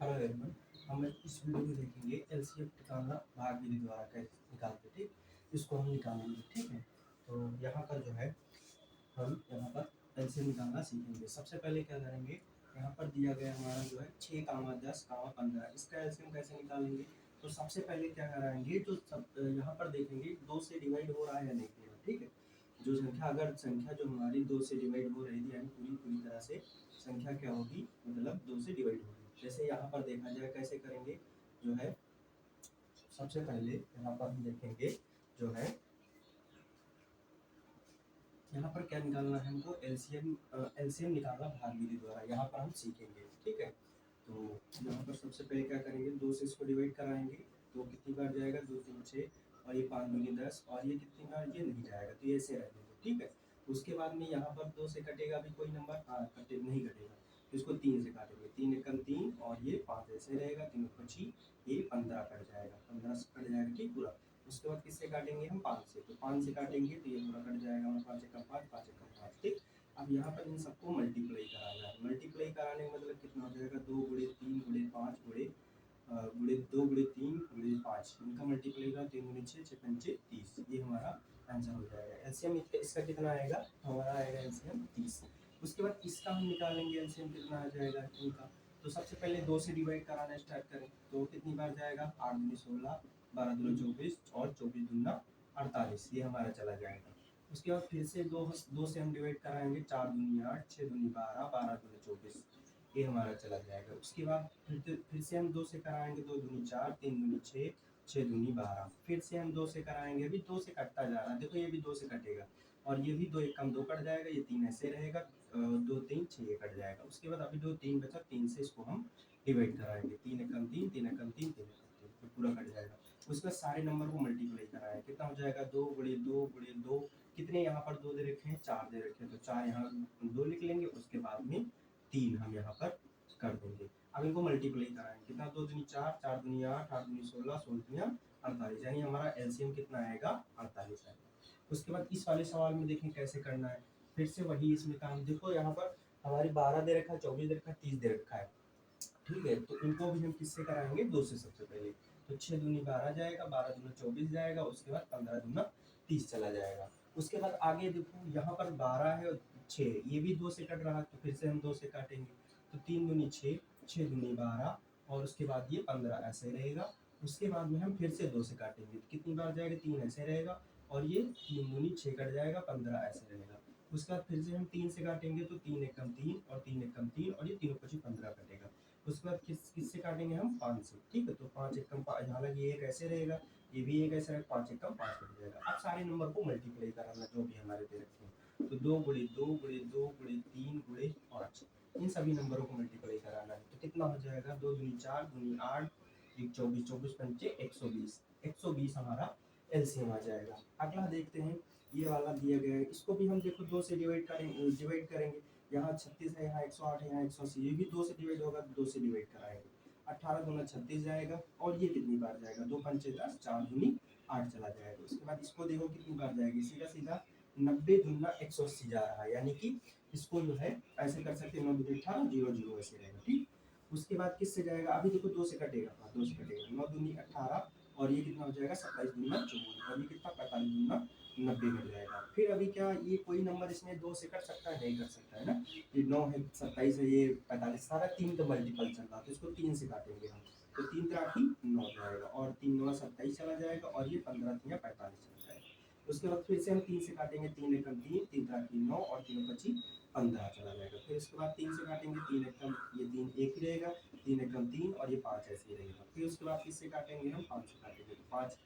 Hello everyone, हम इस video में देखेंगे एलसीएम निकालना भाग विधि द्वारा कैसे निकालते थे, इसको हम निकालेंगे। ठीक है, तो यहाँ पर जो है हम यहाँ पर एलसीएम निकालना सीखेंगे। सबसे पहले क्या करेंगे, यहाँ पर दिया गया हमारा जो है 6, 10, 15, इसका एलसीएम कैसे निकालेंगे। तो सबसे पहले क्या कराएंगे, जो यहाँ पर देखेंगे 2 से डिवाइड हो रहा है या नहीं हो रहा। ठीक है, जो संख्या अगर संख्या जो हमारी 2 से डिवाइड हो रही थी, यानी पूरी तरह से संख्या क्या होगी, मतलब 2 से डिवाइड होगी। जैसे यहाँ पर देखा जाए कैसे करेंगे, जो है सबसे पहले यहाँ पर हम देखेंगे जो है यहाँ पर क्या निकालना है हमको, एलसीएम निकालना भाग विधि द्वारा, यहाँ पर हम सीखेंगे। ठीक है, तो यहाँ पर सबसे पहले क्या करेंगे, 2 से इसको डिवाइड कराएंगे तो कितनी बार जाएगा, 2 3 6 और ये 5 दूनी 10 और ये कितनी बार, ये नहीं जाएगा, तो ये ऐसे रहेगा। ठीक है, उसके बाद में यहाँ पर 2 से कटेगा भी कोई नंबर, नहीं कटेगा, तो इसको 3 से काटेंगे, 3 एकम 3 और ये 5 ऐसे रहेगा, 3 25 ये 15 कट जाएगा, 15 से कट जाएगा। ठीक पूरा। उसके बाद किससे काटेंगे हम, 5 से, तो 5 से काटेंगे तो ये पूरा कट जाएगा, 5 एकम 5, 5 एकम 5। ठीक, अब यहाँ पर इन सबको मल्टीप्लाई कराना है। मल्टीप्लाई कराने का मतलब कितना हो जाएगा, 2 गुणे 3 गुणे 5 गुणे 2 गुणे 3 गुणे 5, इनका मल्टीप्लाई का 3 गुणे 6 6 पंचे 30, ये हमारा आंसर हो जाएगा। एलसीएम इसका कितना आएगा, हमारा आएगा एलसीएम 30। उसके बाद इसका हम निकालेंगे एलसीएम कितना आ जाएगा इनका। तो सबसे पहले 2 से डिवाइड कराना स्टार्ट करें तो कितनी बार जाएगा, 8 दूनी 16, 12 दूनी 24 और 24 दूना 48, ये हमारा चला जाएगा। उसके बाद फिर से 2 से हम डिवाइड कराएंगे, 4 दूनी 8, 6 दूनी 12, 12 दूनी 24, ये हमारा चला जाएगा। उसके बाद फिर से हम 2 से कराएंगे, 2 दूनी 4, 3 दूनी 6, 6 दूनी 12, फिर से हम 2 से कराएंगे, अभी 2 से कटता जा रहा है, देखो ये भी 2 से कटेगा और ये भी 2 एक कम 2 कट जाएगा, ये 3 ऐसे रहेगा, 2 3 6 ये कट जाएगा। उसके बाद अभी 2 3 बचा, 3 से इसको हम डिवाइड कराएंगे, 3 एकम 3, 3 एकम 3, 3 एकम 3, तो पूरा कट जाएगा। उसके बाद सारे नंबर को मल्टीप्लाई कराएं, कितना हो जाएगा, 2 गुणे 2 गुणे 2, कितने यहाँ पर 2 दे रखे हैं, 4 दे रखे हैं, तो 4 यहाँ 2 लिख लेंगे, उसके बाद में 3 हम यहाँ पर कर देंगे। अब इनको मल्टीप्लाई कराएंगे, कितना, 2 दूनी 4, 4 दूनी 8, 8 दूनी 16, 16 दूनी 48, यानी हमारा एलसीएम कितना आएगा, 48 आएगा। उसके बाद इस वाले सवाल में देखें कैसे करना है, फिर से वही इसमें काम, देखो यहाँ पर हमारी 12 दे रखा है, 24 दे रखा है, 30 दे रखा है। ठीक है, तो इनको भी हम किससे कराएंगे, 2 से सबसे पहले, तो 6 दूनी 12 जाएगा, 12 दूना 24 जाएगा, उसके बाद 15 दूना 30 चला जाएगा। उसके बाद आगे देखो यहाँ पर 12 है और 6, ये भी 2 से कट रहा है, तो फिर से हम 2 से काटेंगे, तो 3 दूनी 6, 6 दूनी 12 और उसके बाद ये 15 ऐसे रहेगा। उसके बाद में हम फिर से 2 से काटेंगे, तो कितनी बार जाएगा, 3 ऐसे रहेगा और ये 3 दूनी 6 कट जाएगा, 15 ऐसे रहेगा। उसके बाद फिर से हम 3 से काटेंगे, तो 3 एकम 3 और 3 एकम 3 और ये 3 25 15 कटेगा। उसके बाद किससे काटेंगे हम, 5 से। ठीक है, तो 5 एकम 5, हालांकि ये एक ऐसे रहेगा, ये भी एक ऐसे रहेगा, 5 एकम 5 कट जाएगा। अब सारे नंबर को मल्टीप्लाई कराना जो भी हमारे दे रखे हैं, तो 2 गुणे 2 गुणे 2 गुणे 3 गुणे 5, इन सभी नंबरों को मल्टीप्लाई कराना है, तो कितना हो जाएगा, 2 दूनी 4 दूनी 8, 24 24 पंचे 120, 120 हमारा एलसीएम आ जाएगा। अगला देखते हैं, ये वाला दिया गया है, इसको भी हम देखो 2 से डिवाइड करेंगे, यहाँ 36 है, यहाँ 108 है, यहाँ 180, ये भी 2 से डिवाइड होगा, 2 से डिवाइड कराएंगे, 18 दूना 36 जाएगा और ये कितनी बार जाएगा, 2 पंचे 10, 4 दूनी 8 चला जाएगा। उसके बाद इसको देखो कितनी बार जाएगी, सीधा सीधा 90 दूना 180 जा रहा है, यानी कि इसको जो है ऐसे कर सकते हैं, 9 दूनी 18, 0 0 ऐसे रहेगा। ठीक, उसके बाद किससे जाएगा, अभी देखो 2 से कटेगा, 2 से कटेगा, 9 दूनी 18 और ये कितना हो जाएगा, 27 दूना 54 और ये कितना, 45 दूना 90 कट जाएगा। फिर अभी क्या, ये कोई नंबर इसमें 2 से कट सकता है, नहीं कर सकता है ना, ये 9 है, 27 है, ये 45, सारा 3 का मल्टीपल चल रहा है, तो इसको 3 से काटेंगे हम, तो 3 3 9 जाएगा और 3 9 27 चला जाएगा और ये 15 3 45 चला जाएगा। उसके बाद फिर से हम 3 से काटेंगे, 3 एकम 3, 3 3 9 और 3 25 15 चला जाएगा। फिर इसके बाद 3 से काटेंगे, 3 एकम, ये 3 एक ही रहेगा, 3 एकम 3 और ये 5 ऐसे ही रहेगा। फिर उसके बाद किससे काटेंगे हम, 5 से काटेंगे, तो 5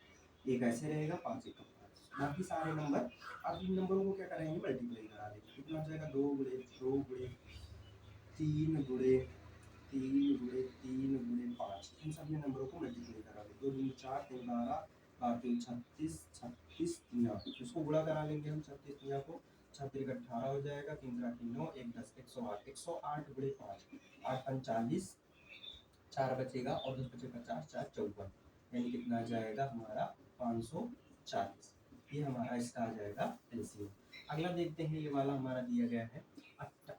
एक ऐसे रहेगा, 5 एकम 5, बाकी सारे नंबर। अब इन नंबरों को क्या करेंगे, मल्टीप्लाई करा देंगे, कितना हो जाएगा, 2 गुणे 2 गुणे 3 गुणे 3 गुणे 3 गुणे 5, इन सभी नंबरों को मल्टीप्लाई करा देंगे, 2 दूनी 4, 3 12, 4 3 36, 36 3, इसको गुणा करा लेंगे हम, 36 3 को, 6 3 18 हो जाएगा, 3 3 9, 1 10, 108, 108 गुणे 5, 8 45, 4 बचेगा और 10 बचे 50, 4 54, यानी कितना आ जाएगा हमारा 540, ये हमारा इसका आ जाएगा एलसीएम। अगला देखते हैं, ये वाला हमारा दिया गया है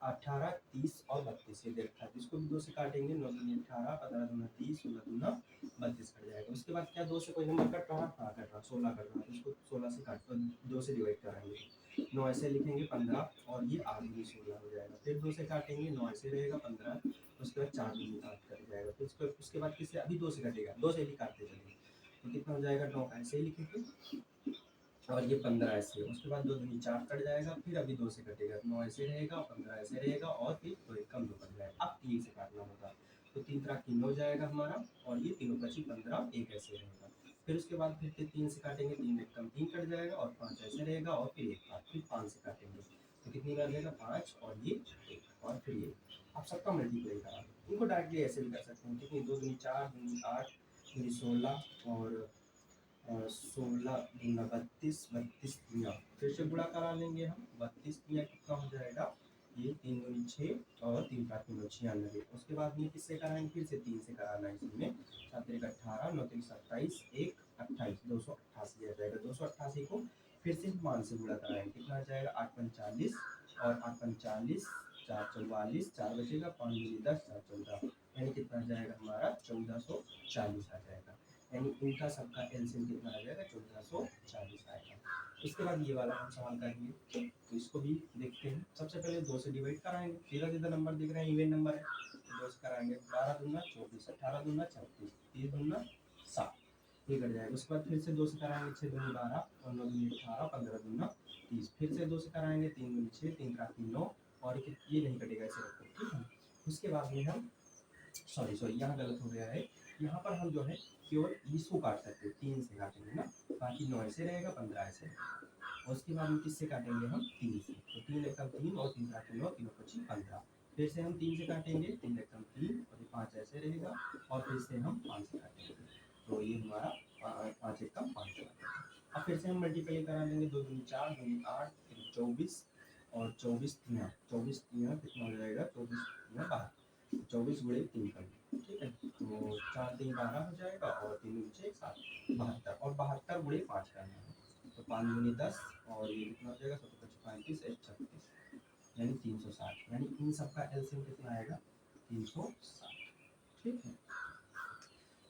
18, 30 और 32 ये देखा है, इसको भी 2 से काटेंगे, 9 दूनी 18, 15 दूना 30, 16 दूना 32 कट जाएगा। उसके बाद क्या 2 से कोई नंबर कट रहा है? हाँ कट रहा, 16 कट रहा, तो इसको 16 से काट 2 से डिवाइड कराएंगे, 9 ऐसे लिखेंगे 15 और ये 8 दूनी 16 हो जाएगा। फिर 2 से काटेंगे, 9 ऐसे रहेगा 15, उसके बाद 4 दूनी 8 कट जाएगा। फिर उसके बाद किससे? अभी 2 से कटेगा, 2 से भी काटते चलेंगे, तो कितना हो जाएगा? 9 ऐसे ही लिखेंगे और ये 15 ऐसे, उसके बाद 2 दूनी 4 कट जाएगा, फिर अभी 2 से कटेगा, 9 ऐसे रहेगा, 15 ऐसे रहेगा और फिर 2 एक कम 2 कट जाएगा। अब 3 से काटना होगा, तो 3 तरह 3 हो जाएगा हमारा, और ये तीनों बची 15, एक ऐसे रहेगा। फिर उसके बाद फिर 3 से काटेंगे, 3 एक कम 3 कट जाएगा और 5 ऐसे रहेगा, और फिर एक बार फिर 5 से काटेंगे, तो कितनी बार जाएगा? 5 और ये 1 और फिर ये। आप सबका मल्टीप्लाई करा दो, इनको डायरेक्टली ऐसे भी कर सकते हैं, कितनी 2 दूनी 4, दूनी 8, दूनी 16 और 16 दूना 32, 32 तिया फिर से गुणा करा लेंगे हम, 32 तिया कितना हो जाएगा? ये 3 दूनी 6 और 3 का 3 96। उसके बाद ये किससे कराएंगे? फिर से 3 से कराना है, इसमें 7 3 18, 9 3 27, 1 28, 288 आ जाएगा। 288 को फिर से 5 से गुणा कराएंगे, कितना आ जाएगा? 8 5 40 और 8 5 40, 4 44, 4 बचेगा, 5 दूनी 10, 4 14, यानी कितना आ जाएगा हमारा? 1440 आ जाएगा। यानी इनका सबका एलसीएम कितना आ जाएगा? 1440 आएगा। इसके बाद ये वाला हम सवाल करेंगे, तो इसको भी देखते हैं। सबसे पहले 2 से डिवाइड कराएंगे, सीधा सीधा नंबर दिख रहे हैं, इवन नंबर है, तो 2 से कराएंगे, 12 दूना 24, 18 दूना 36, 30 दूना 60, ये कट जाएगा। उसके बाद फिर से 2 से कराएंगे, 6 दूनी 12 और 9 दूनी 18, 15 दूना 30, फिर से 2 से कराएंगे, 3 दूनी 6, 3 का 3 9 और ये नहीं कटेगा, ऐसे रखो, ठीक है। उसके बाद में हम सॉरी यहाँ गलत हो गया है, यहाँ पर हम जो है केवल इसको काट सकते हैं, 3 से काटेंगे ना, बाकी 9 ऐसे रहेगा, 15 ऐसे रहेगा। उसके बाद हम किससे काटेंगे? हम 3 से, तो 3 एकम 3 और 3 का 9, तीनों पची 15, फिर से हम 3 से काटेंगे, 3 एकम 3 और 5 ऐसे रहेगा, और फिर से हम 5 से काटेंगे, तो ये हमारा 5 एकम 5 अब फिर से हम मल्टीप्लाई करा लेंगे, 2 दूनी 4, दूनी 8, 24 और 24 तिया, 24 तिया कितना हो जाएगा? 24 तिया 12, 24 गुणे 3 कर, ठीक है, तो 4 3 12 हो जाएगा और 3 नीचे 7, 72 और 72 गुणे 5 करना है, तो 5 दूनी 10 और ये कितना हो जाएगा? 7 35 1 36, यानी 360, यानी इन सब का एलसीएम कितना आएगा? 360, ठीक है।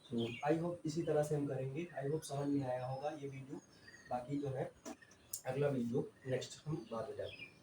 तो आई होप इसी तरह से हम करेंगे, आई होप समझ में आया होगा ये वीडियो। बाकी जो है अगला वीडियो नेक्स्ट हम बाद में जाते हैं।